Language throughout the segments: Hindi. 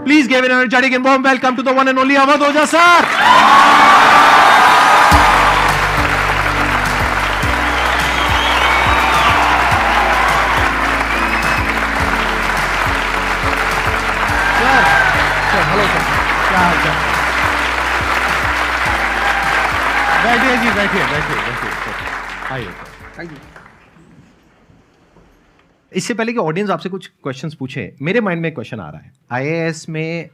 Please give an energetic and warm welcome to the one and only Awadh Oja sir. Hello sir, क्या हाल चाल? बैठिए जी, बैठिए। आइए। Thank you. इससे पहले कि ऑडियंस आपसे कुछ क्वेश्चंस पूछे, मेरे माइंड में एक क्वेश्चन आ रहा है। आईएएस में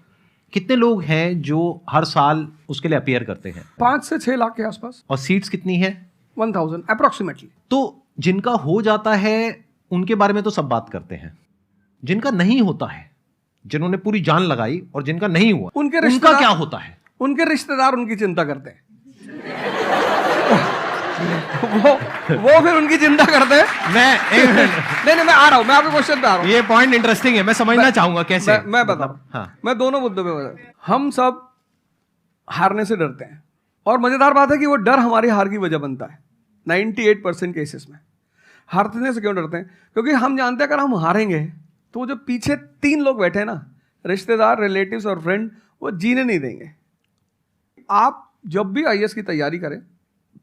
कितने लोग हैं जो हर साल उसके लिए अपीयर करते हैं? 5 से 6 लाख के आसपास। और सीट्स कितनी है? 1000 अप्रोक्सीमेटली। तो जिनका हो जाता है उनके बारे में तो सब बात करते हैं, जिनका नहीं होता है, जिन्होंने पूरी जान लगाई और जिनका नहीं हुआ, उनका क्या होता है? उनके रिश्तेदार उनकी चिंता करते हैं। वो फिर उनकी चिंता करते हैं। नहीं, मैं आ रहा हूं, मैं आपके क्वेश्चन पे आ रहा हूं। ये पॉइंट इंटरेस्टिंग है, मैं समझना चाहूंगा कैसे। मैं बता रहा हूं। हाँ। मैं दोनों मुद्दों पे बता रहा हूं। हम सब हारने से डरते हैं, और मजेदार बात है कि वो डर हमारी हार की वजह बनता है। 98% केसेस में हारने से क्यों डरते हैं? क्योंकि हम जानते हैं अगर हम हारेंगे तो जो पीछे 3 लोग बैठे हैं ना, रिश्तेदार, रिलेटिव्स और फ्रेंड, वो जीने नहीं देंगे। आप जब भी आईएएस की तैयारी करें,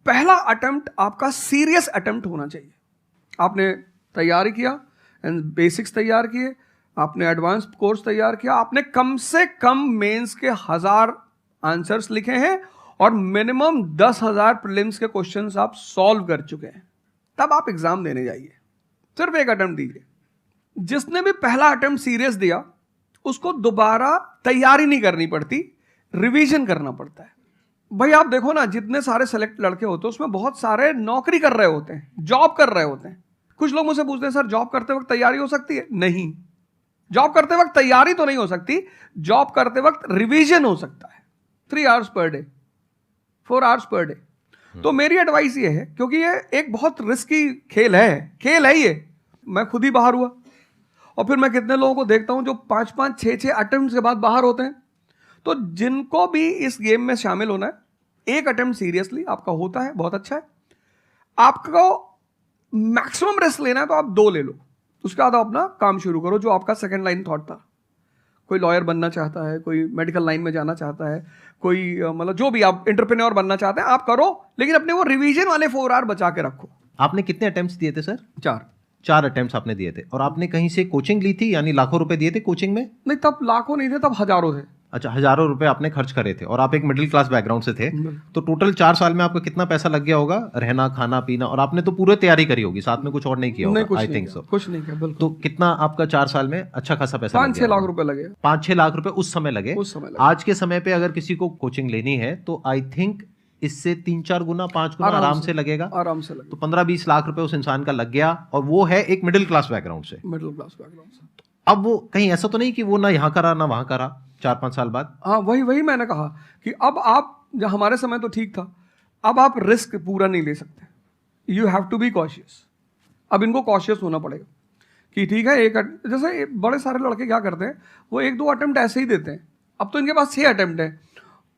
पहला अटेम्प्ट आपका सीरियस अटेम्प्ट होना चाहिए। आपने तैयारी किया, एंड बेसिक्स तैयार किए, आपने एडवांस कोर्स तैयार किया, आपने कम से कम मेंस के 1000 आंसर्स लिखे हैं और मिनिमम 10,000 प्रीलिम्स के क्वेश्चंस आप सॉल्व कर चुके हैं, तब आप एग्जाम देने जाइए। सिर्फ एक अटेम्प्ट दीजिए। जिसने भी पहला अटेम्प्ट सीरियस दिया, उसको दोबारा तैयारी नहीं करनी पड़ती, रिवीजन करना पड़ता है। भाई आप देखो ना, जितने सारे सेलेक्ट लड़के होते हैं उसमें बहुत सारे नौकरी कर रहे होते हैं, जॉब कर रहे होते हैं। कुछ लोग मुझसे पूछते हैं, सर जॉब करते वक्त तैयारी हो सकती है? नहीं, जॉब करते वक्त तैयारी तो नहीं हो सकती, जॉब करते वक्त रिवीजन हो सकता है। 3 hours per day, 4 hours per day. तो मेरी एडवाइस ये है, क्योंकि ये एक बहुत रिस्की खेल है ये। मैं खुद ही बाहर हुआ, और फिर मैं कितने लोगों को देखता हूं जो 5-5, 6-6 अटेम्प्ट के बाद बाहर होते हैं। तो जिनको भी इस गेम में शामिल होना है, एक अटेम्प्ट सीरियसली आपका होता है, बहुत अच्छा है। आपको मैक्सिमम रिस्क लेना है तो आप 2 ले लो, उसके बाद अपना काम शुरू करो, जो आपका सेकंड लाइन थॉट था। कोई लॉयर बनना चाहता है, कोई मेडिकल लाइन में जाना चाहता है, कोई मतलब जो भी आप एंटरप्रेन्योर बनना चाहते हैं, आप करो, लेकिन अपने वो रिवीजन वाले 4 आवर बचा के रखो। आपने कितने अटेम्प्ट्स दिए थे सर? 4 अटेम्प्ट्स आपने दिए थे। और आपने कहीं से कोचिंग ली थी, यानी लाखों रुपए दिए थे कोचिंग में? नहीं, तब लाखों नहीं थे, तब हजारों थे। अच्छा, हजारों रुपए आपने खर्च करे थे, और आप एक मिडिल क्लास बैकग्राउंड से थे। तो टोटल 4 साल में आपका कितना पैसा लग गया होगा? रहना, खाना, पीना, और आपने तो पूरी तैयारी करी होगी, साथ में कुछ और नहीं किया होगा? I think so. कुछ नहीं किया, बिल्कुल। तो कितना आपका 4 साल में अच्छा खासा पैसा? 5-6 लाख रुपए लगे। 5-6 लाख रुपए उस समय लगे। आज के समय पे अगर किसी को कोचिंग लेनी है तो आई थिंक इससे 3-4 गुना, 5 गुना आराम से लगेगा। तो 15-20 लाख रुपए उस इंसान का लग गया, और वो है एक मिडिल क्लास बैकग्राउंड से। अब वो कहीं ऐसा तो नहीं कि वो ना यहाँ करा ना वहां करा 4-5 साल बाद? हाँ, वही मैंने कहा कि अब आप, जब हमारे समय तो ठीक था, अब आप रिस्क पूरा नहीं ले सकते। You have to be cautious. अब इनको कॉशियस होना पड़ेगा कि ठीक है, जैसे बड़े सारे लड़के क्या करते हैं, वो 1-2 अटेम्प्ट ऐसे ही देते हैं। अब तो इनके पास 6 अटेम्प्ट है।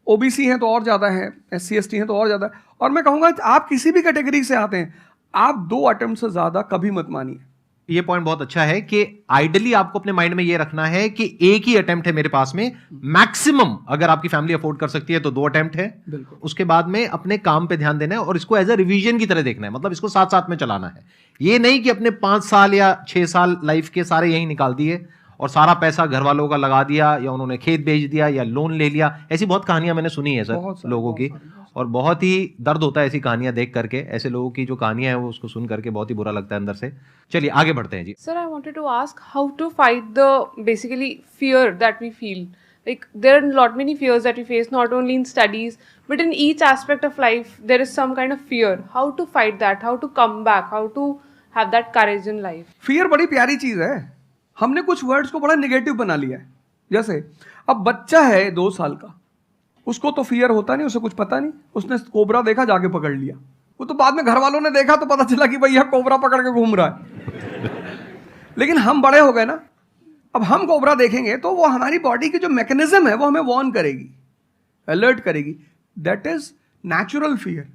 ओबीसी हैं तो और ज़्यादा है, SC ST हैं तो और ज़्यादा है। और मैं कहूँगा आप किसी भी कैटेगरी से आते हैं, आप 2 अटेम्प्ट से ज़्यादा कभी मत मानिए। ये पॉइंट बहुत अच्छा है कि आइडियली आपको अपने माइंड में ये रखना है कि एक ही अटेम्प्ट है मेरे पास में, मैक्सिमम अगर आपकी फैमिली अफोर्ड कर सकती है तो 2 अटेम्प्ट है। उसके बाद में अपने काम पे ध्यान देना है, और इसको एज अ रिवीजन की तरह देखना है, मतलब इसको साथ साथ में चलाना है। ये नहीं कि अपने 5 साल या 6 साल लाइफ के सारे यहीं निकाल दिए और सारा पैसा घर वालों का लगा दिया, या उन्होंने खेत बेच दिया, या लोन ले लिया। ऐसी बहुत कहानियां मैंने सुनी है सर लोगों की, और बहुत ही दर्द होता है ऐसी कहानियां देख करके। ऐसे लोगों की जो कहानियां हैं वो उसको सुन करके बहुत ही बुरा लगता है अंदर से। चलिए आगे बढ़ते हैं जी। Sir, I wanted to ask how to fight the basically fear that we feel. Like there are lot many fears that we face, not only in studies but in each aspect of life. There is some kind of fear. How to fight that? How to come back? How to have that courage in life? Fear बड़ी प्यारी चीज है। हमने कुछ वर्ड्स को बड़ा निगेटिव बना लिया है। जैसे अब बच्चा है 2 साल का, उसको तो फियर होता नहीं, उसे कुछ पता नहीं, उसने कोबरा देखा, जाके पकड़ लिया। वो तो बाद में घर वालों ने देखा तो पता चला कि भैया कोबरा पकड़ के घूम रहा है। लेकिन हम बड़े हो गए ना, अब हम कोबरा देखेंगे तो वो हमारी बॉडी की जो मैकेनिज्म है वो हमें वार्न करेगी, अलर्ट करेगी। That is natural fear.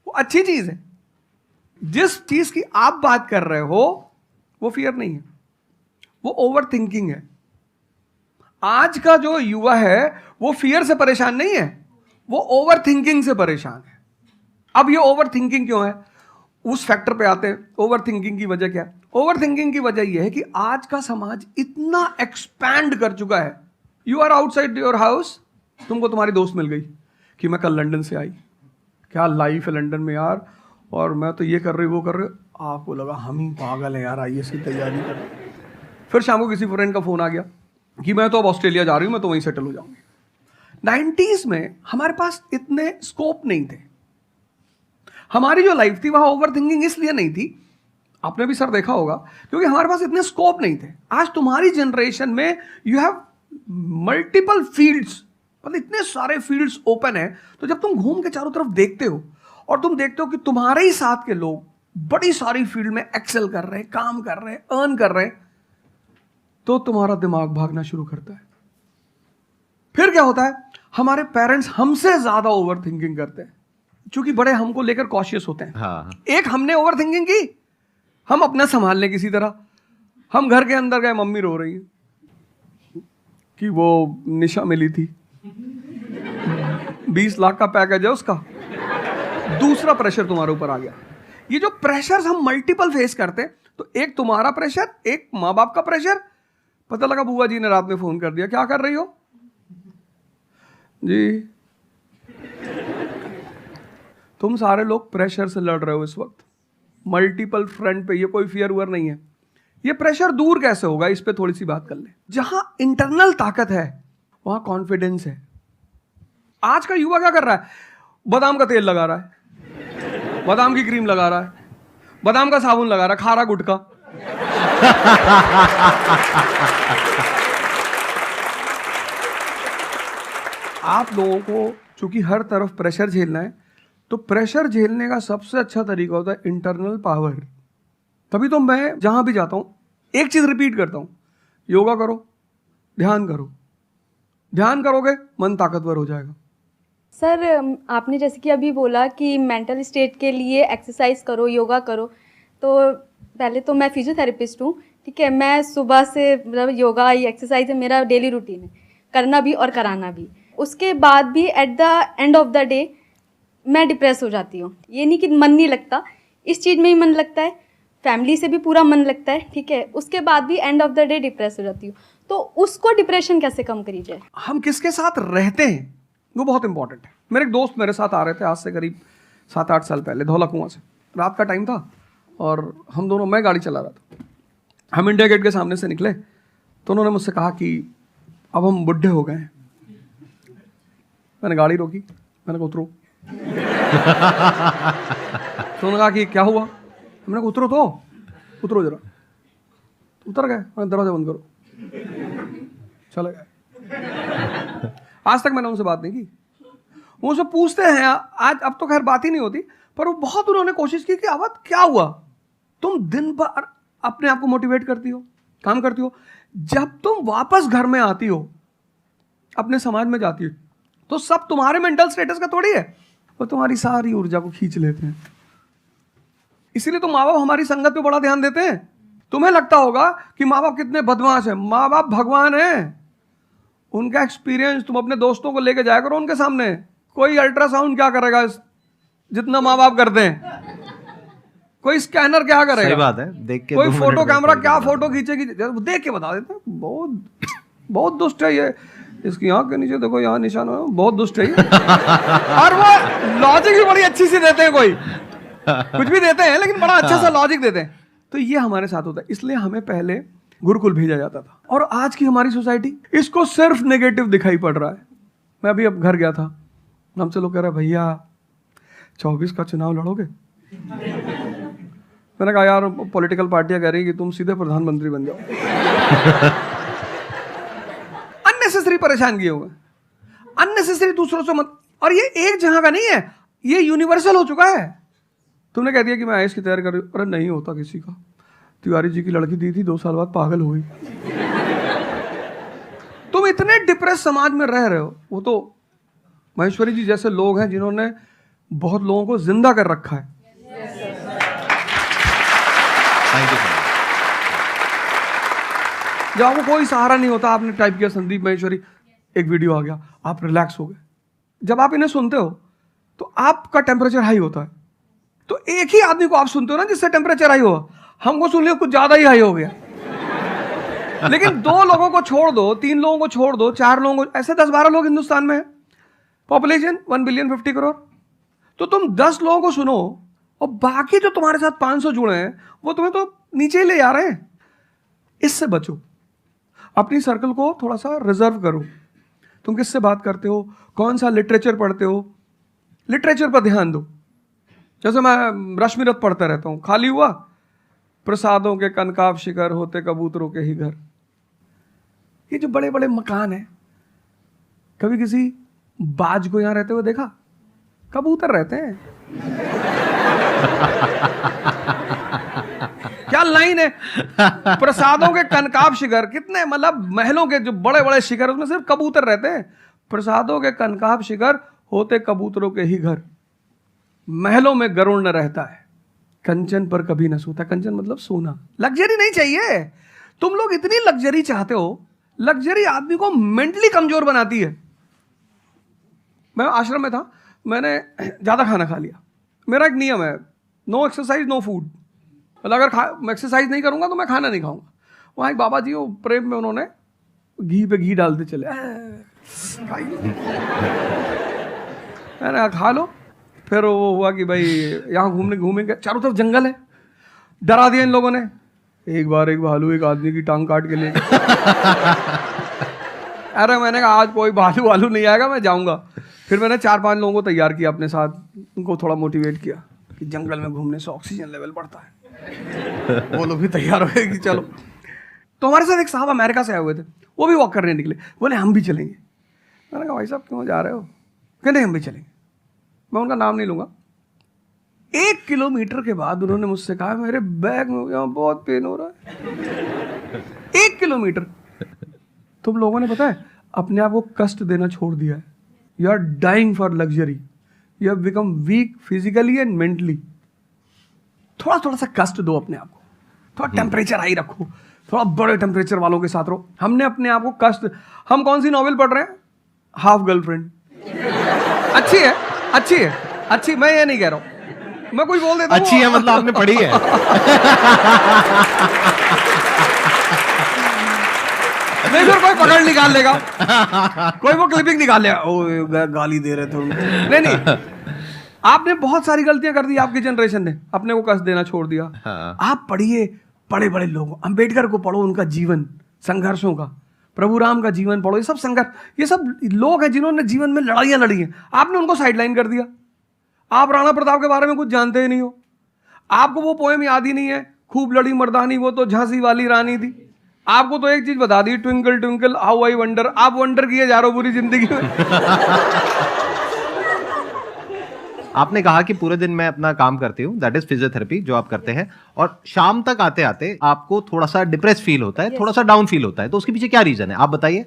वो अच्छी चीज है। जिस चीज की आप बात कर रहे हो वो फियर नहीं है, वो ओवर थिंकिंग है। आज का जो युवा है वो फियर से परेशान नहीं है, वो ओवर थिंकिंग से परेशान है। अब ये ओवर थिंकिंग क्यों है, उस फैक्टर पे आते हैं। ओवर थिंकिंग की वजह क्या है? ओवर थिंकिंग की वजह यह है कि आज का समाज इतना एक्सपैंड कर चुका है। You are outside your house, तुमको तुम्हारी दोस्त मिल गई कि मैं कल लंदन से आई, क्या लाइफ है लंदन में यार, और मैं तो ये कर रही वो कर रही। आपको लगा हम ही पागल हैं यार, आईएएस की तैयारी कर। फिर शाम को किसी फ्रेंड का फोन आ गया कि मैं तो अब ऑस्ट्रेलिया जा रही हूँ, मैं तो वहीं सेटल हो जाऊंगी। 90s में हमारे पास इतने स्कोप नहीं थे। हमारी जो लाइफ थी वहां ओवर थिंकिंग इसलिए नहीं थी, आपने भी सर देखा होगा, क्योंकि हमारे पास इतने स्कोप नहीं थे। आज तुम्हारी जनरेशन में यू हैव मल्टीपल फील्ड्स, मतलब इतने सारे फील्ड्स ओपन है। तो जब तुम घूम के चारों तरफ देखते हो और तुम देखते हो कि तुम्हारे ही साथ के लोग बड़ी सारी फील्ड में एक्सेल कर रहे हैं, काम कर रहे हैं, अर्न कर रहे हैं, तो तुम्हारा दिमाग भागना शुरू करता है। फिर क्या होता है, हमारे पेरेंट्स हमसे ज्यादा ओवर थिंकिंग करते हैं, क्योंकि बड़े हमको लेकर कॉशियस होते हैं। हाँ। एक हमने ओवर थिंकिंग की, हम अपना संभाल लें किसी तरह। हम घर के अंदर गए, मम्मी रो रही है कि वो निशा मिली थी, 20 लाख का पैकेज है उसका। दूसरा प्रेशर तुम्हारे ऊपर आ गया। ये जो प्रेशर हम मल्टीपल फेस करते हैं, तो एक तुम्हारा प्रेशर, एक माँ बाप का प्रेशर। पता लगा बुआ जी ने रात में फोन कर दिया, क्या कर रही हो जी? तुम सारे लोग प्रेशर से लड़ रहे हो इस वक्त, मल्टीपल फ्रंट पे। ये कोई फियर उयर नहीं है। ये प्रेशर दूर कैसे होगा, इस पे थोड़ी सी बात कर ले। जहां इंटरनल ताकत है वहां कॉन्फिडेंस है। आज का युवा क्या कर रहा है, बादाम का तेल लगा रहा है, बादाम की क्रीम लगा रहा है, बादाम का साबुन लगा रहा है, खा रहा गुटखा। आप लोगों को चूंकि हर तरफ प्रेशर झेलना है, तो प्रेशर झेलने का सबसे अच्छा तरीका होता है इंटरनल पावर। तभी तो मैं जहां भी जाता हूं एक चीज रिपीट करता हूं, योगा करो, ध्यान करो। ध्यान करोगे मन ताकतवर हो जाएगा। सर, आपने जैसे कि अभी बोला कि मेंटल स्टेट के लिए एक्सरसाइज करो, योगा करो। तो पहले तो मैं फिजियोथेरेपिस्ट हूँ, ठीक है। मैं सुबह से मतलब योगा या एक्सरसाइज मेरा डेली रूटीन है, करना भी और कराना भी। उसके बाद भी at the end of the day मैं डिप्रेस हो जाती हूँ। ये नहीं कि मन नहीं लगता, इस चीज़ में ही मन लगता है, फैमिली से भी पूरा मन लगता है, ठीक है। उसके बाद भी end of the day depress हो जाती हूँ। तो उसको डिप्रेशन कैसे कम करी जाए? हम किसके साथ रहते हैं वो बहुत इंपॉर्टेंट है। मेरे एक दोस्त मेरे साथ आ रहे थे आज से करीब 7-8 साल पहले, धौला कुआं से। रात का टाइम था और हम दोनों, मैं गाड़ी चला रहा था, हम इंडिया गेट के सामने से निकले तो उन्होंने मुझसे कहा कि अब हम बुढ़े हो गए हैं। मैंने गाड़ी रोकी, मैंने कहा उतरो। तो उन्होंने कहा कि क्या हुआ? मैंने कहा उतरो तो, उतरो जरा। उतर गए, मैंने दरवाजा बंद करो, चले गए। आज तक मैंने उनसे बात नहीं की। वो सब पूछते हैं आज, अब तो खैर बात ही नहीं होती, पर वो बहुत उन्होंने कोशिश की कि अब क्या हुआ? तुम दिन भर अपने आप को मोटिवेट करती हो, काम करती हो, जब तुम वापस घर में आती हो, अपने समाज में जाती हो, तो सब तुम्हारे मेंटल स्टेटस का थोड़ी है, वो तुम्हारी सारी ऊर्जा को खींच लेते हैं। इसीलिए तो माँ बाप हमारी संगत पे बड़ा ध्यान देते हैं। तुम्हें लगता होगा कि माँ बाप कितने बदमाश हैं, माँ बाप भगवान हैं। उनका एक्सपीरियंस तुम अपने दोस्तों को लेके जाया करो उनके सामने। कोई अल्ट्रासाउंड क्या करेगा जितना माँ बाप करते हैं, कोई स्कैनर क्या करेगा? सही बात है, देख के कोई 2 फोटो मिनट में कैमरा बोल क्या देता है। फोटो खींचेगी, देख के बता देते हैं। बहुत दुष्ट है ये, इसकी आंख के नीचे देखो यहाँ निशान है, बहुत दुष्ट है ये। और वो लॉजिक भी बड़ी अच्छी सी देते हैं, कोई कुछ भी देते हैं लेकिन बड़ा अच्छा सा लॉजिक देते हैं। तो ये हमारे साथ होता है। इसलिए हमें पहले गुरुकुल भेजा जाता था, और आज की हमारी सोसाइटी इसको सिर्फ नेगेटिव दिखाई पड़ रहा है। मैं अभी अब घर गया था, हमसे लोग कह रहे भैया 24 का चुनाव लड़ोगे? मैंने कहा यार पॉलिटिकल पार्टियां कह रही कि तुम सीधे प्रधानमंत्री बन जाओ। अननेसेसरी परेशान किए हुए, अननेसेसरी दूसरों से मत। और ये एक जगह का नहीं है, ये यूनिवर्सल हो चुका है। तुमने कह दिया कि मैं आईएएस की तैयारी कर रही हूँ, अरे नहीं होता किसी का। तिवारी जी की लड़की दी थी, 2 साल बाद पागल हो गई। तुम इतने डिप्रेस समाज में रह रहे हो। वो तो महेश्वरी जी जैसे लोग हैं जिन्होंने बहुत लोगों को जिंदा कर रखा है। Thank you, sir. जब आपको कोई सहारा नहीं होता, आपने टाइप किया संदीप महेश्वरी, एक वीडियो आ गया, आप रिलैक्स हो गए। जब आप इन्हें सुनते हो तो आपका टेम्परेचर हाई होता है। तो एक ही आदमी को आप सुनते हो ना जिससे टेम्परेचर हाई हुआ, हमको सुन लिया कुछ ज्यादा ही हाई हो गया। लेकिन 2 लोगों को छोड़ दो, 3 लोगों को छोड़ दो, 4 लोगों को, ऐसे 10-12 लोग हिंदुस्तान में है, पॉपुलेशन 1 बिलियन 50 करोड़। तो तुम 10 लोगों को सुनो और बाकी जो तुम्हारे साथ 500 जुड़े हैं वो तुम्हें तो नीचे ही ले जा रहे हैं। इससे बचो, अपनी सर्कल को थोड़ा सा रिजर्व करो। तुम किससे बात करते हो, कौन सा लिटरेचर पढ़ते हो, लिटरेचर पर ध्यान दो। जैसे मैं रश्मिरथ पढ़ता रहता हूँ, खाली हुआ प्रसादों के कनकाब शिखर होते कबूतरों के ही घर। ये जो बड़े बड़े मकान हैं, कभी किसी बाज को यहां रहते हुए देखा? कबूतर रहते हैं। क्या लाइन है, प्रसादों के कनकाब शिखर, कितने मतलब महलों के जो बड़े बड़े शिखर, उसमें सिर्फ कबूतर रहते हैं। प्रसादों के कनकाब शिखर होते कबूतरों के ही घर, महलों में गरुड़ न रहता है, कंचन पर कभी न सोता। कंचन मतलब सोना। लग्जरी नहीं चाहिए। तुम लोग इतनी लग्जरी चाहते हो, लग्जरी आदमी को मेंटली कमजोर बनाती है। मैं आश्रम में था, मैंने ज्यादा खाना खा लिया। मेरा एक नियम है, नो एक्सरसाइज नो फूड। मतलब अगर मैं एक्सरसाइज नहीं करूंगा तो मैं खाना नहीं खाऊंगा। वहां एक बाबा जी, वो प्रेम में उन्होंने घी पे घी डालते चले, मैंने खा लो। फिर वो हुआ कि भाई यहाँ घूमेंगे, चारों तरफ जंगल है, डरा दिया इन लोगों ने। एक बार एक भालू एक आदमी की टांग काट के ले अरे मैंने कहा आज कोई भालू नहीं आएगा, मैं जाऊंगा। फिर मैंने 4-5 लोगों को तैयार किया अपने साथ, उनको थोड़ा मोटिवेट किया कि जंगल में घूमने से ऑक्सीजन लेवल बढ़ता है। वो लोग भी तैयार हो गए कि चलो। तो हमारे साथ एक साहब अमेरिका से आए हुए थे, वो भी वॉक करने निकले, बोले हम भी चलेंगे। मैंने कहा भाई साहब क्यों जा रहे हो? कहते हम भी चलेंगे। मैं उनका नाम नहीं लूंगा। 1 किलोमीटर के बाद उन्होंने मुझसे कहा मेरे बैग में यहाँ बहुत पेन हो रहा है। 1 किलोमीटर। तुम लोगों ने पता है अपने आप को कष्ट देना छोड़ दिया है। You are dying for luxury, you have become weak physically and mentally. थोड़ा सा कष्ट दो अपने आप को, थोड़ा टेम्परेचर हाई रखो, थोड़ा बड़े टेम्परेचर वालों के साथ रहो। हमने अपने आप को कष्ट, हम कौन सी नॉवेल पढ़ रहे हैं? Half girlfriend. अच्छी है, अच्छी है, अच्छी, मैं ये नहीं कह रहा हूं, मैं कुछ बोल देता हूं। अच्छी है मतलब आपने पढ़ी है। नहीं फिर कोई पकड़ निकाल लेगा, कोई वो क्लिपिंग निकाल लेगा, ओ गाली दे रहे थे। नहीं, आपने बहुत सारी गलतियां कर दी। आपकी जनरेशन ने अपने को कष्ट देना छोड़ दिया। हाँ। आप पढ़िए बड़े बड़े लोगों, अंबेडकर को पढ़ो, उनका जीवन संघर्षों का, प्रभु राम का जीवन पढ़ो। ये सब संघर्ष, ये सब लोग हैं जिन्होंने जीवन में लड़ाइयां लड़ी हैं। आपने उनको साइडलाइन कर दिया। आप राणा प्रताप के बारे में कुछ जानते ही नहीं हो, आपको वो पोएम याद ही नहीं है, खूब लड़ी मर्दानी वो तो झांसी वाली रानी थी। आपको तो एक चीज बता दी, twinkle twinkle how I wonder. आप वंडर किए जा रहे हो पूरी जिंदगी में। आपने कहा कि पूरे दिन मैं अपना काम करती हूँ, दैट इज फिजियोथेरेपी जो आप करते हैं, और शाम तक आते आते आपको थोड़ा सा डिप्रेस फील होता है, थोड़ा सा डाउन फील होता है, तो उसके पीछे क्या रीजन है आप बताइए।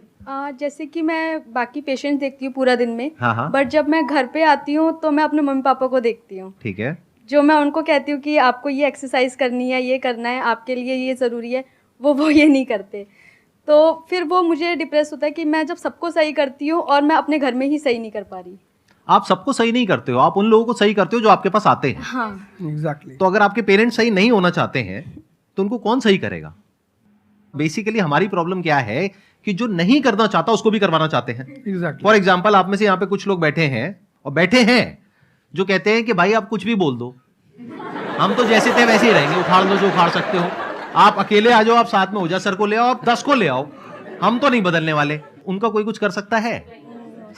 जैसे कि मैं बाकी पेशेंट देखती हूँ पूरा दिन में, हाँ। बट जब मैं घर पे आती हूँ तो मैं अपने मम्मी पापा को देखती हूँ। ठीक है। जो मैं उनको कहती हूँ कि आपको ये एक्सरसाइज करनी है, ये करना है, आपके लिए ये ज़रूरी है, वो ये नहीं करते। तो फिर वो मुझे डिप्रेस होता है कि मैं जब सबको सही करती हूँ और मैं अपने घर में ही सही नहीं कर पा रही। आप सबको सही नहीं करते हो, आप उन लोगों को सही करते हो जो आपके पास आते हैं। हाँ एग्जैक्टली। तो अगर आपके पेरेंट्स सही नहीं होना चाहते हैं तो उनको कौन सही करेगा? बेसिकली हमारी प्रॉब्लम क्या है कि जो नहीं करना चाहता उसको भी करवाना चाहते हैं। एग्जैक्टली। फॉर एग्जाम्पल आप में से यहाँ पे कुछ लोग बैठे हैं और बैठे हैं जो कहते हैं कि भाई आप कुछ भी बोल दो, हम तो जैसे थे वैसे ही रहेंगे, उखाड़ लो जो उखाड़ सकते हो, आप अकेले आ जाओ, आप साथ में हो जा, सर को ले आओ, आप 10 को ले आओ, हम तो नहीं बदलने वाले। उनका कोई कुछ कर सकता है?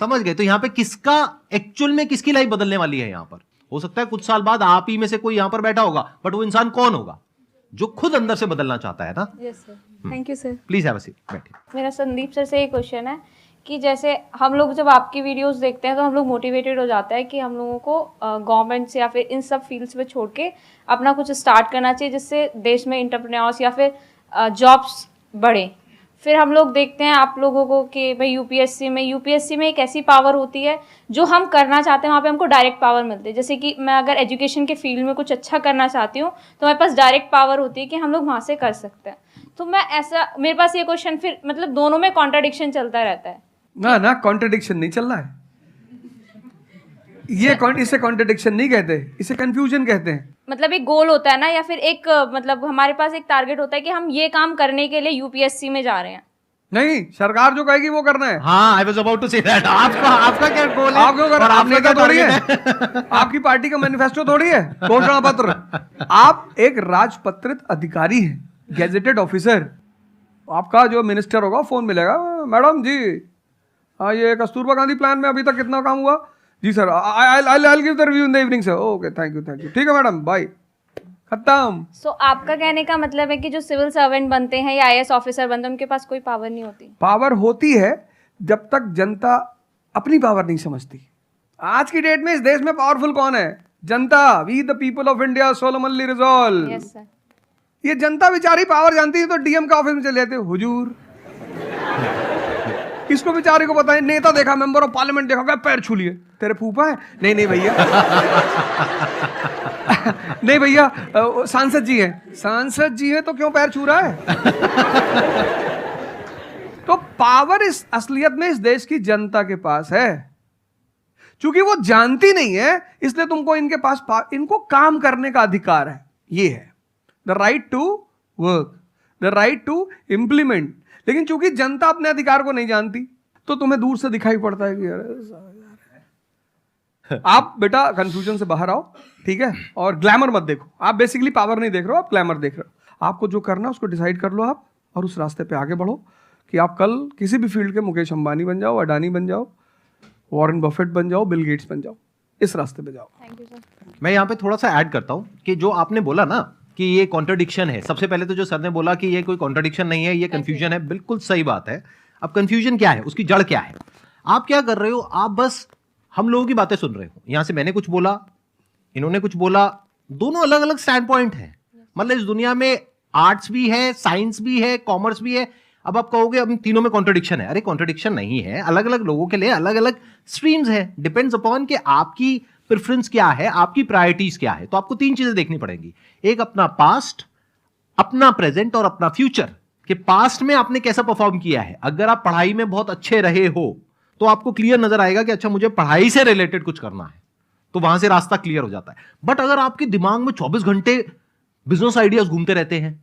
समझ गए? तो यहाँ पे किसका एक्चुअल में किसकी लाइफ बदलने वाली है? यहाँ पर हो सकता है कुछ साल बाद आप ही में से कोई यहाँ पर बैठा होगा, बट वो इंसान कौन होगा? जो खुद अंदर से बदलना चाहता है ना। Yes sir, thank you sir. Please have a seat, बैठिए। मेरा संदीप सर से एक क्वेश्चन है कि जैसे हम लोग जब आपकी वीडियोस देखते हैं तो हम लोग मोटिवेटेड हो जाता है कि हम लोगों को गवर्नमेंट से या फिर इन सब फील्ड्स में छोड़ के अपना कुछ स्टार्ट करना चाहिए जिससे देश में एंटरप्रेन्योर्स या फिर जॉब्स बढ़े। फिर हम लोग देखते हैं आप लोगों को कि भाई यूपीएससी में एक ऐसी पावर होती है जो हम करना चाहते हैं वहाँ पे हमको डायरेक्ट पावर मिलती है। जैसे कि मैं अगर एजुकेशन के फील्ड में कुछ अच्छा करना चाहती हूँ तो मेरे पास डायरेक्ट पावर होती है कि हम लोग वहाँ से कर सकते हैं। तो मैं ऐसा, मेरे पास ये क्वेश्चन फिर मतलब दोनों में कॉन्ट्राडिक्शन चलता रहता है। ना कॉन्ट्रडिक्शन नहीं चल रहा है, इसे कॉन्ट्रडिक्शन नहीं कहते, इसे कंफ्यूजन कहते हैं। मतलब एक गोल होता है ना, या फिर एक मतलब हमारे पास एक टारगेट होता है कि हम ये काम करने के लिए यूपीएससी में जा रहे हैं। नहीं, सरकार जो कहेगी वो करना है। हाँ, I was about to say that. आपका क्या गोल है? आप क्यों कर रहे हैं? आपने क्या थोड़ी है, आपकी पार्टी का मैनिफेस्टो थोड़ी है, घोषणा पत्र। आप एक राजपत्रित अधिकारी हैं, गैजेटेड ऑफिसर। आपका जो मिनिस्टर होगा फोन मिलेगा, मैडम जी ये कस्तूरबा गांधी प्लान में अभी तक कितना काम हुआ? जी sir, I give the review in the evening sir. Okay, thank you. ठीक है मैडम, बाय, खत्म। सो आपका कहने का मतलब है कि जो सिविल सर्वेंट बनते हैं या आईएएस ऑफिसर बनते हैं उनके पास कोई पावर नहीं होती? पावर होती है जब तक जनता अपनी पावर नहीं समझती। आज की डेट में इस देश में पावरफुल कौन है? जनता। We the people of India solemnly resolve. Yes sir. ये जनता बेचारी पावर जानती है तो डीएम का ऑफिस में चले जाते, हुजूर इसको बेचारे को पता है, नेता देखा, मेंबर ऑफ पार्लियामेंट देखा, क्या पैर छू लिए, तेरे फूफा है? नहीं भैया नहीं भैया, सांसद जी हैं। सांसद जी हैं तो क्यों पैर छू रहा है? तो पावर इस असलियत में इस देश की जनता के पास है। चूंकि वो जानती नहीं है इसलिए तुमको इनके पास इनको काम करने का अधिकार है। ये है the right to work, the right to implement. लेकिन चूंकि जनता अपने अधिकार को नहीं जानती तो तुम्हें दूर से दिखाई पड़ता है कि यार आप बेटा कंफ्यूजन से बाहर आओ, ठीक है? और ग्लैमर मत देखो। आप बेसिकली पावर नहीं देख रहे हो, आप ग्लैमर देख रहे हो। आपको जो करना है उसको डिसाइड कर लो आप, और उस रास्ते पे आगे बढ़ो कि आप कल किसी भी फील्ड के मुकेश अंबानी बन जाओ, अडानी बन जाओ, वॉरेन बफेट बन जाओ, बिल गेट्स बन जाओ। इस रास्ते पे जाओ। Thank you sir. मैं यहाँ पे थोड़ा सा ऐड करता हूँ कि जो आपने बोला ना कि ये कॉन्ट्रडिक्शन है, सबसे पहले तो जो सर ने बोला कि ये कोई कॉन्ट्रडिक्शन नहीं है, ये कंफ्यूजन है, बिल्कुल सही बात है। अब कंफ्यूजन क्या है, उसकी जड़ क्या है? आप क्या कर रहे हो? आप बस हम लोगों की बातें सुन रहे हो। यहां से मैंने कुछ बोला, इन्होंने कुछ बोला, दोनों अलग अलग स्टैंड पॉइंट है। मतलब इस दुनिया में आर्ट्स भी है, साइंस भी है, कॉमर्स भी है। अब आप कहोगे अब तीनों में कॉन्ट्रडिक्शन है। अरे कॉन्ट्रडिक्शन नहीं है, अलग अलग लोगों के लिए अलग अलग स्ट्रीम्स है। डिपेंड्स अपॉन कि आपकी प्रेफरेंस क्या है, आपकी प्रायोरिटीज क्या है। तो आपको तीन चीजें देखनी पड़ेंगी, एक अपना पास्ट, अपना प्रेजेंट और अपना फ्यूचर। कि पास्ट में आपने कैसा परफॉर्म किया है। अगर आप पढ़ाई में बहुत अच्छे रहे हो तो आपको क्लियर नजर आएगा कि अच्छा मुझे पढ़ाई से रिलेटेड कुछ करना है, तो वहां से रास्ता क्लियर हो जाता है। बट अगर आपके दिमाग में 24 घंटे बिजनेस आइडियाज घूमते रहते हैं,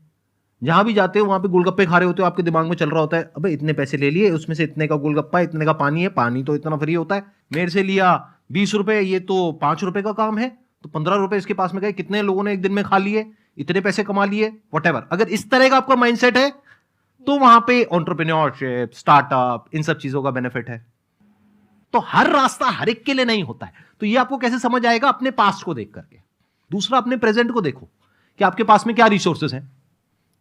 जहां भी जाते हो वहां पे गोलगप्पे खा रहे होते हो, आपके दिमाग में चल रहा होता है अबे इतने पैसे ले लिए, उसमें से इतने का गोलगप्पा, इतने का पानी है, पानी तो इतना फ्री होता है, मेरे से लिया 20 रुपए, ये तो 5 रुपए का काम है, तो 15 रुपए इसके पास में गए, कितने लोगों ने एक दिन में खा लिए, इतने पैसे कमा लिए, व्हाटएवर। अगर इस तरह का आपका माइंडसेट है तो वहां पे एंटरप्रेन्योरशिप, स्टार्टअप, इन सब चीजों का बेनिफिट है। तो हर रास्ता हर एक के लिए नहीं होता है। तो ये आपको कैसे समझ आएगा? अपने पास्ट को देख करके। दूसरा, अपने प्रेजेंट को देखो कि आपके पास में क्या रिसोर्सेज हैं।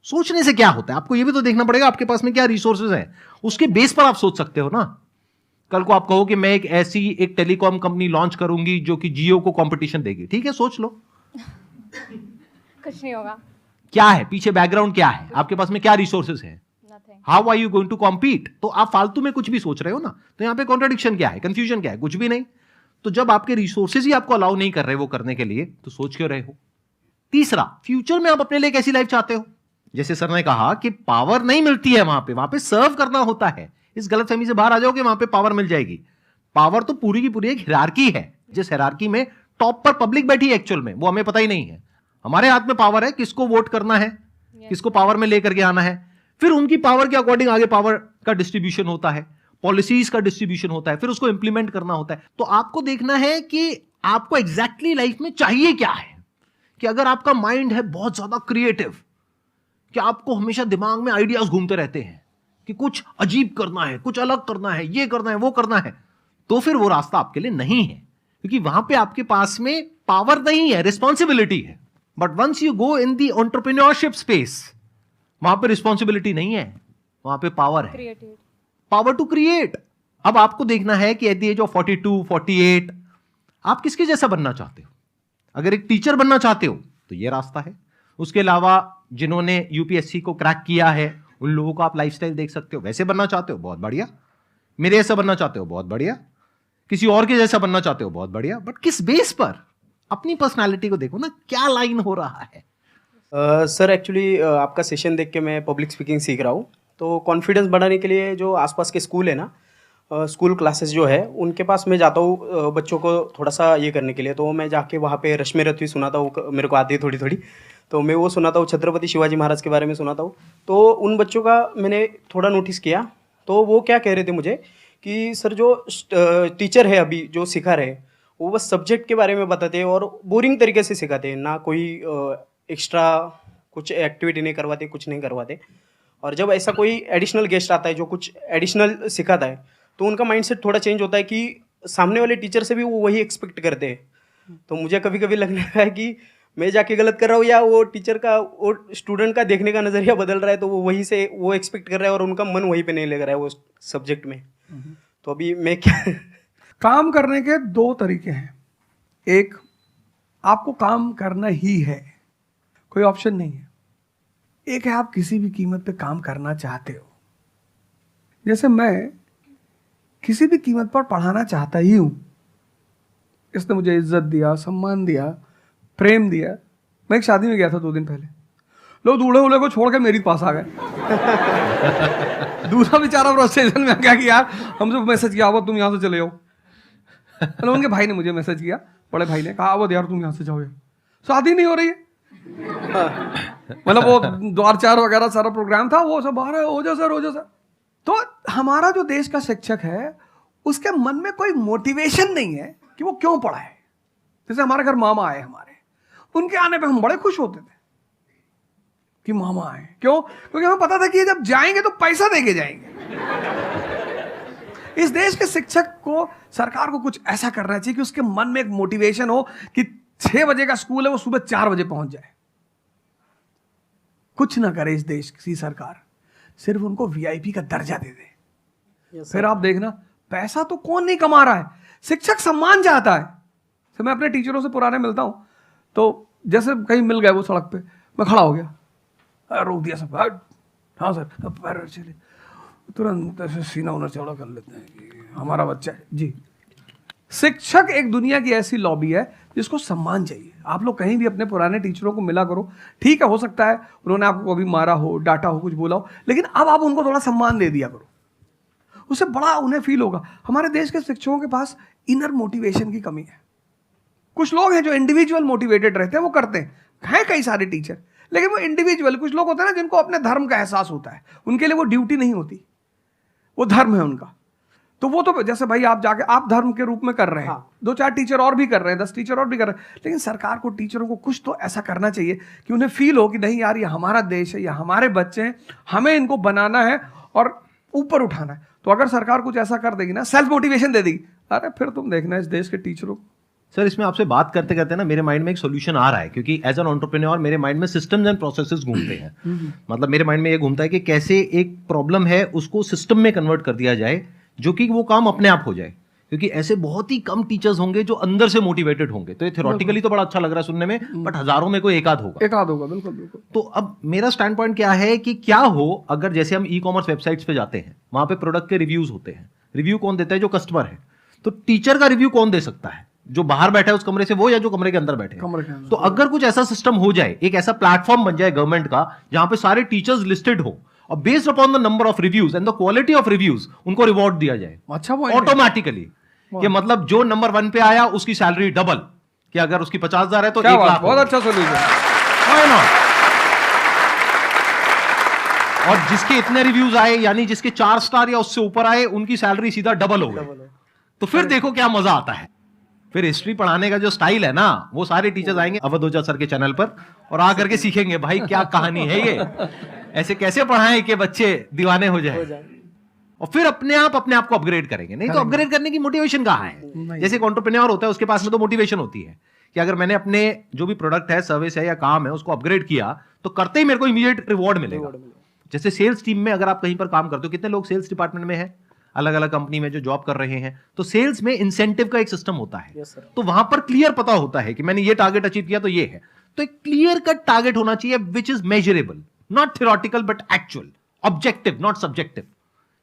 सोचने से क्या होता है, आपको ये भी तो देखना पड़ेगा आपके पास में क्या रिसोर्सेज हैं। उसके बेस पर आप सोच सकते हो ना। कल को आप कहो कि मैं एक टेलीकॉम कंपनी लॉन्च करूंगी जो कि जियो को कंपटीशन देगी, ठीक है, सोच लो। कुछ नहीं होगा। क्या है पीछे, बैकग्राउंड क्या है, आपके पास में क्या रिसोर्सेज है, how are you going to compete. तो आप फालतू में कुछ भी सोच रहे हो ना। तो यहां पे कॉन्ट्रडिक्शन क्या है, कंफ्यूजन क्या है? कुछ भी नहीं। तो जब आपके रिसोर्सेज ही आपको अलाउ नहीं कर रहे वो करने के लिए, तो सोच क्यों रहे हो? तीसरा, फ्यूचर में आप अपने लिए कैसी लाइफ चाहते हो। जैसे सर ने कहा कि पावर नहीं मिलती है वहां पे सर्व करना होता है। इस गलतफहमी से बाहर आ जाओ कि वहां पे पावर मिल जाएगी। पावर तो पूरी की पूरी एक हिरार्की है, जिस हिरार्की में टॉप पर पब्लिक बैठी है एक्चुअल में, वो हमें पता ही नहीं है। हमारे हाथ में पावर है, किसको वोट करना है, किसको पावर में लेकर के आना है। फिर उनकी पावर के अकॉर्डिंग आगे पावर का डिस्ट्रीब्यूशन होता है, पॉलिसीज का डिस्ट्रीब्यूशन होता है, फिर उसको इंप्लीमेंट करना होता है। तो आपको देखना है कि आपको एग्जैक्टली लाइफ में चाहिए क्या है। कि अगर आपका माइंड है बहुत ज्यादा क्रिएटिव, कि आपको हमेशा दिमाग में आइडियाज घूमते रहते हैं कि कुछ अजीब करना है, कुछ अलग करना है, ये करना है, वो करना है, तो फिर वो रास्ता आपके लिए नहीं है। क्योंकि वहां पे आपके पास में पावर नहीं है, रिस्पॉन्सिबिलिटी है। But once you go in the entrepreneurship space, वहां पे रिस्पॉन्सिबिलिटी नहीं है, वहां पे पावर है, पावर टू क्रिएट। अब आपको देखना है कि एट द एज ऑफ 42, 48 आप किसके जैसा बनना चाहते हो। अगर एक टीचर बनना चाहते हो तो ये रास्ता है। उसके अलावा जिन्होंने यूपीएससी को क्रैक किया है उन लोगों को आप लाइफस्टाइल देख सकते हो। वैसे बनना चाहते हो, बहुत बढ़िया। मेरे जैसा बनना चाहते हो, बहुत बढ़िया। किसी और के जैसा बनना चाहते हो, बहुत बढ़िया। बट किस बेस पर? अपनी पर्सनालिटी को देखो ना, क्या लाइन हो रहा है। सर एक्चुअली आपका सेशन देख के मैं पब्लिक स्पीकिंग सीख रहा हूँ, तो कॉन्फिडेंस बढ़ाने के लिए जो आसपास के स्कूल है ना, स्कूल क्लासेस जो है उनके पास मैं जाता हूँ बच्चों को थोड़ा सा ये करने के लिए। तो मैं जाके वहाँ पे रश्मि रथी सुनाता हूँ, मेरे को आती है थोड़ी थोड़ी, तो मैं वो सुनाता हूँ। छत्रपति शिवाजी महाराज के बारे में सुनाता हूँ। तो उन बच्चों का मैंने थोड़ा नोटिस किया, तो वो क्या कह रहे थे मुझे कि सर जो टीचर है अभी जो सिखा रहे हैं वो बस सब्जेक्ट के बारे में बताते हैं और बोरिंग तरीके से सिखाते हैं, ना कोई एक्स्ट्रा कुछ एक्टिविटी नहीं करवाते, कुछ नहीं करवाते। और जब ऐसा कोई एडिशनल गेस्ट आता है जो कुछ एडिशनल सिखाता है, तो उनका माइंडसेट थोड़ा चेंज होता है कि सामने वाले टीचर से भी वो वही एक्सपेक्ट करते हैं। तो मुझे कभी कभी लगने लगा है कि मैं जाके गलत कर रहा हूँ, या वो टीचर का, वो स्टूडेंट का देखने का नज़रिया बदल रहा है, तो वो वहीं से वो एक्सपेक्ट कर रहा है और उनका मन वहीं पे नहीं लग रहा है वो सब्जेक्ट में। तो अभी मैं क्या काम करने के दो तरीके हैं। एक, आपको काम करना ही है, कोई ऑप्शन नहीं है। एक है आप किसी भी कीमत पे काम करना चाहते हो। जैसे मैं किसी भी कीमत पर पढ़ाना चाहता ही हूं। इसने मुझे इज्जत दिया, सम्मान दिया, प्रेम दिया। मैं एक शादी में गया था 2 दिन पहले, लोग दूल्हे उल्हे को छोड़ के मेरे पास आ गए। दूसरा बेचारा फ्रस्ट्रेशन में आ गया कि यार हमसे मैसेज किया हुआ तुम यहाँ से चले जाओ। मतलब उनके भाई ने मुझे मैसेज किया, बड़े भाई ने कहा वो यार तुम यहाँ से जाओ, यार शादी नहीं हो रही है। मतलब वो द्वार चार वगैरह सारा प्रोग्राम था, वो सब बाहर हो जा सर, हो जा सर। तो हमारा जो देश का शिक्षक है उसके मन में कोई मोटिवेशन नहीं है कि वो क्यों पढ़ाए। जैसे हमारे घर मामा आए, हमारे उनके आने पे हम बड़े खुश होते थे कि मामा आए। क्यों? क्योंकि हमें पता था कि ये जब जाएंगे तो पैसा देके जाएंगे। इस देश के शिक्षक को, सरकार को कुछ ऐसा करना चाहिए कि उसके मन में एक मोटिवेशन हो कि 6 बजे का स्कूल है, वो सुबह 4 बजे पहुंच जाए। कुछ ना करे इस देश की सरकार, सिर्फ उनको वीआईपी का दर्जा दे दे। फिर आप देखना, पैसा तो कौन नहीं कमा रहा है, शिक्षक सम्मान चाहता है। तो मैं अपने टीचरों से पुराने मिलता हूं, तो जैसे कहीं मिल गए वो सड़क पे, मैं खड़ा हो गया, रोक दिया सब, हाँ सर, अब पैर चले, तुरंत ऐसे सीना उन्हें चौड़ा कर लेते हैं कि हमारा बच्चा है जी। शिक्षक एक दुनिया की ऐसी लॉबी है जिसको सम्मान चाहिए। आप लोग कहीं भी अपने पुराने टीचरों को मिला करो, ठीक है, हो सकता है उन्होंने आपको कभी मारा हो, डांटा हो, कुछ बोला हो, लेकिन अब आप उनको थोड़ा सम्मान दे दिया करो, उससे बड़ा उन्हें फील होगा। हमारे देश के शिक्षकों के पास इनर मोटिवेशन की कमी है। कुछ लोग हैं जो इंडिविजुअल मोटिवेटेड रहते हैं, वो करते हैं कई सारे टीचर, लेकिन वो इंडिविजुअल, कुछ लोग होते हैं ना जिनको अपने धर्म का एहसास होता है, उनके लिए वो ड्यूटी नहीं होती, वो धर्म है उनका। तो वो तो जैसे भाई आप जाके आप धर्म के रूप में कर रहे हैं, 2-4 टीचर और भी कर रहे हैं, 10 टीचर और भी कर रहे हैं, लेकिन सरकार को टीचरों को कुछ तो ऐसा करना चाहिए कि उन्हें फील हो कि नहीं यार ये हमारा देश है, ये हमारे बच्चे हैं, हमें इनको बनाना है और ऊपर उठाना है। तो अगर सरकार कुछ ऐसा कर देगी ना, सेल्फ मोटिवेशन दे देगी, अरे फिर तुम देखना इस देश के टीचरों। सर इसमें आपसे बात करते करते ना मेरे माइंड में एक सॉल्यूशन आ रहा है, क्योंकि एज एन एंटरप्रेन्योर मेरे माइंड में सिस्टम्स एंड प्रोसेसेस घूमते हैं। मतलब मेरे माइंड में ये घूमता है कि कैसे एक प्रॉब्लम है उसको सिस्टम में कन्वर्ट कर दिया जाए, जो कि वो काम अपने आप हो जाए। क्योंकि ऐसे बहुत ही कम टीचर्स होंगे जो अंदर से मोटिवेटेड होंगे। तो ये थ्योरेटिकली तो बड़ा अच्छा लग रहा है सुनने में, बट हजारों में कोई एक आध होगा। बिल्कुल बिल्कुल। तो अब मेरा स्टैंड पॉइंट क्या है कि क्या हो अगर जैसे हम ई कॉमर्स वेबसाइट्स पे जाते हैं, वहां पे प्रोडक्ट के रिव्यूज होते हैं। रिव्यू कौन देता है? जो कस्टमर है। तो टीचर का रिव्यू कौन दे सकता है? जो बाहर बैठा है उस कमरे से वो, या जो कमरे के अंदर बैठे हैं। तो अगर कुछ ऐसा सिस्टम हो जाए, एक ऐसा प्लेटफॉर्म बन जाए गवर्नमेंट का जहां पे सारे टीचर्स लिस्टेड हो और based upon the number of reviews and the quality of reviews उनको रिवॉर्ड दिया जाए अच्छा, ऑटोमेटिकली। ये मतलब जो नंबर 1 पे आया उसकी सैलरी डबल, कि अगर उसकी 50,000 है तो 1 लाख। बहुत अच्छा सोल्यूशन। और जिसके इतने रिव्यूज आए, यानी जिसके 4 स्टार या उससे ऊपर आए, उनकी सैलरी सीधा डबल हो गई। तो फिर देखो क्या मजा आता है। फिर हिस्ट्री पढ़ाने का जो स्टाइल है ना, वो सारे टीचर्स आएंगे अवध ओझा सर के चैनल पर और आकर के सीखेंगे भाई क्या कहानी है ये, ऐसे कैसे पढ़ाएं कि बच्चे दीवाने हो जाए। और फिर अपने आप को अपग्रेड करेंगे। नहीं तो अपग्रेड करने की मोटिवेशन कहाँ है? जैसे एक एंटरप्रेन्योर होता है, उसके पास में तो मोटिवेशन होती है कि अगर मैंने अपने जो भी प्रोडक्ट है, सर्विस है या काम है, उसको अपग्रेड किया तो करते ही मेरे को इमीडिएट रिवॉर्ड मिलेगा। जैसे सेल्स टीम में अगर आप कहीं पर काम करते हो, कितने लोग सेल्स डिपार्टमेंट में है, अलग अलग कंपनी में जो जॉब कर रहे हैं, तो सेल्स में इंसेंटिव का एक सिस्टम होता है। तो वहां पर क्लियर पता होता है कि मैंने ये टारगेट अचीव किया तो ये है। तो एक क्लियर कट टारगेट होना चाहिए which is measurable, not theoretical but actual. Objective not subjective,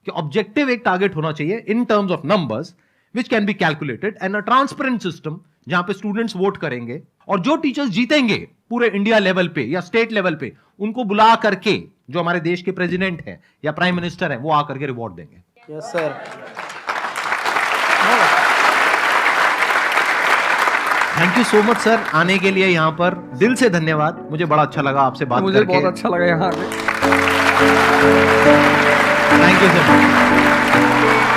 कि ऑब्जेक्टिव एक टारगेट होना चाहिए in terms of numbers which can be calculated and a transparent system जहां पे स्टूडेंट्स वोट करेंगे और जो टीचर्स जीतेंगे पूरे इंडिया लेवल पे या स्टेट लेवल पे उनको बुला करके जो हमारे देश के प्रेसिडेंट हैं या प्राइम मिनिस्टर हैं वो आकर के रिवॉर्ड देंगे। Yes sir. Thank you so much sir आने के लिए यहाँ पर, दिल से धन्यवाद। मुझे बड़ा अच्छा लगा आपसे बात मुझे करके। बहुत अच्छा लगा यहाँ आके। Thank you sir.